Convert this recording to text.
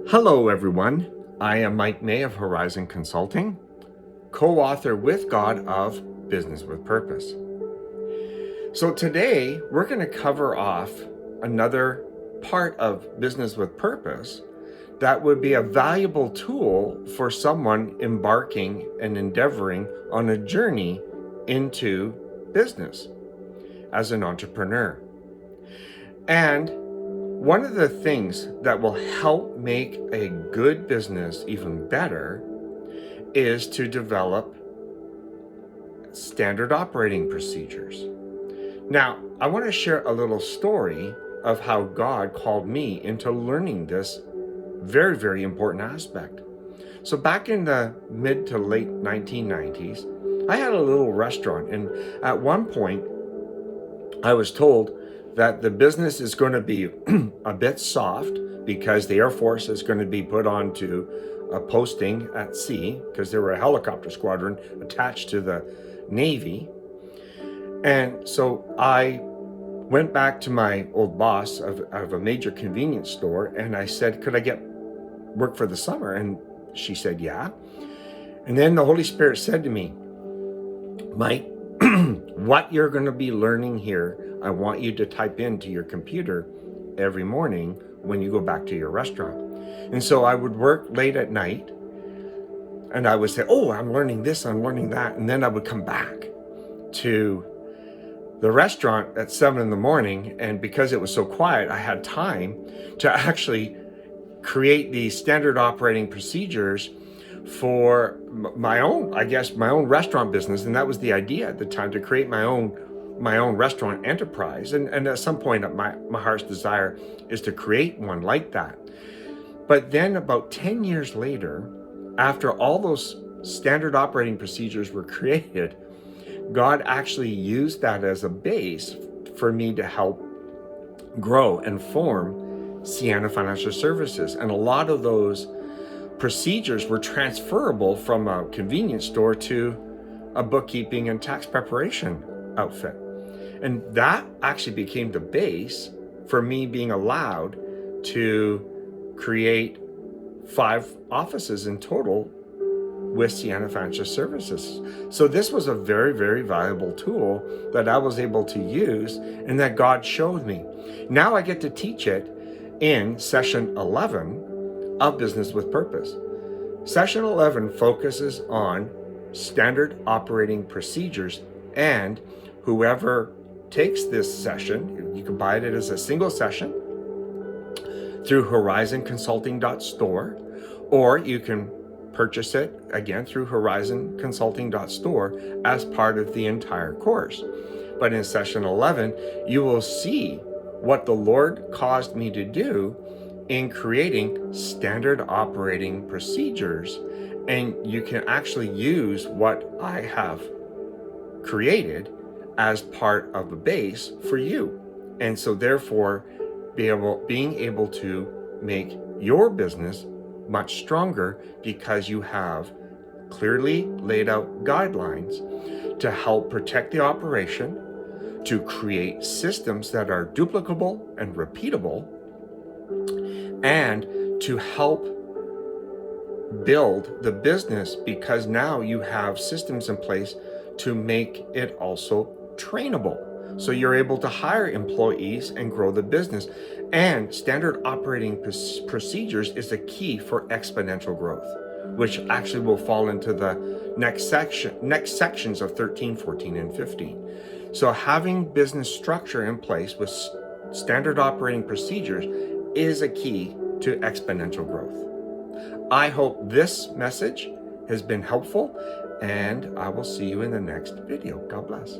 Hello, everyone. I am Mike May of Horizon Consulting, co-author with God of Business with Purpose. So today, we're going to cover off another part of Business with Purpose that would be a valuable tool for someone embarking and endeavoring on a journey into business as an entrepreneur. And one of the things that will help make a good business even better is to develop standard operating procedures. Now, I want to share a little story of how God called me into learning this very, very important aspect. So back in the mid to late 1990s, I had a little restaurant, and at one point I was told that the business is going to be a bit soft because the Air Force is going to be put onto a posting at sea because there were a helicopter squadron attached to the Navy. And so I went back to my old boss of a major convenience store, and I said, could I get work for the summer? And she said, yeah. And then the Holy Spirit said to me, Mike, what you're going to be learning here, I want you to type into your computer every morning when you go back to your restaurant. And so I would work late at night, and I would say, oh, I'm learning this, I'm learning that. And then I would come back to the restaurant at 7 in the morning. And because it was so quiet, I had time to actually create these standard operating procedures for my own restaurant business. And that was the idea at the time, to create my own restaurant enterprise. And at some point, my heart's desire is to create one like that. But then about 10 years later, after all those standard operating procedures were created, God actually used that as a base for me to help grow and form Sienna Financial Services. And a lot of those procedures were transferable from a convenience store to a bookkeeping and tax preparation outfit. And that actually became the base for me being allowed to create 5 offices in total with Sienna Financial Services. So this was a very, very valuable tool that I was able to use and that God showed me. Now I get to teach it in session 11 of Business with Purpose. Session 11 focuses on standard operating procedures, and whoever takes this session, you can buy it as a single session through horizonconsulting.store, or you can purchase it again through horizonconsulting.store as part of the entire course. But in session 11, you will see what the Lord caused me to do in creating standard operating procedures. And you can actually use what I have created as part of a base for you. And so therefore, being able to make your business much stronger because you have clearly laid out guidelines to help protect the operation, to create systems that are duplicable and repeatable, and to help build the business, because now you have systems in place to make it also trainable. So you're able to hire employees and grow the business. And standard operating procedures is the key for exponential growth, which actually will fall into the next sections of 13, 14, and 15. So having business structure in place with standard operating procedures is a key to exponential growth. I hope this message has been helpful, and I will see you in the next video. God bless.